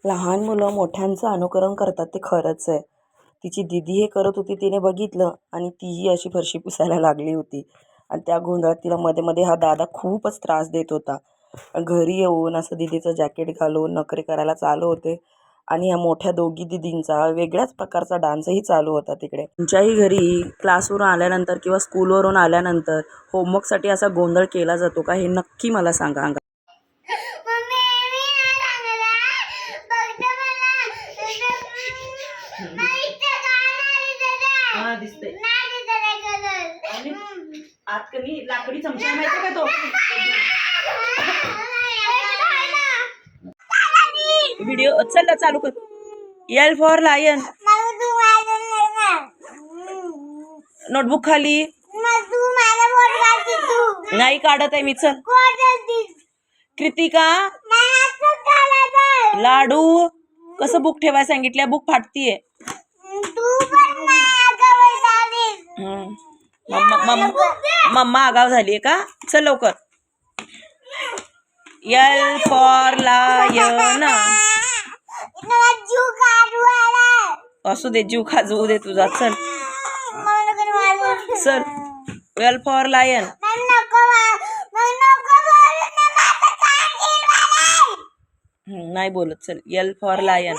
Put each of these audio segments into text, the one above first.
लहान मुलं मोठ्यांचं अनुकरण करतात ते खरंच आहे. तिची दीदी हे करत होती, तिने बघितलं आणि तीही अशी फरशी पुसायला लागली होती. आणि त्या गोंधळात तिला मध्ये मध्ये हा दादा खूपच त्रास देत होता. घरी येऊन असं दीदीचं जॅकेट घालून नखरे करायला चालू होते. आणि ह्या मोठ्या दोघी दीदींचा वेगळ्याच प्रकारचा डान्सही चालू होता तिकडे. तुमच्याही घरी क्लासवरून आल्यानंतर किंवा स्कूलवरून आल्यानंतर होमवर्कसाठी असा गोंधळ केला जातो का, हे नक्की मला सांगा. दिसते आत कमी लाकडी चमचा माहिती का तो व्हिडिओ चल चालू कर. L for lion. नोटबुक खाली नाही काढत आहे मी. चल कृतिका लाडू कसं बुक ठेवाय सांगितल्या, बुक फाटतीये. मम्मा आगाव झालीये का. चल लवकर. L for lion. असू दे, जीव खाजवू दे तुझा. चल चल. L for lion. नाही बोलत. चल एल फॉर लायन.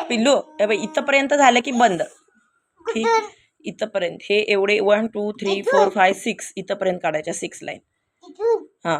पिल्लू इथपर्यंत झालं की बंद. ठीक, इथपर्यंत हे एवढे 1 2 3 4 5 6 इथपर्यंत काढायच्या 6 लाईन. हा.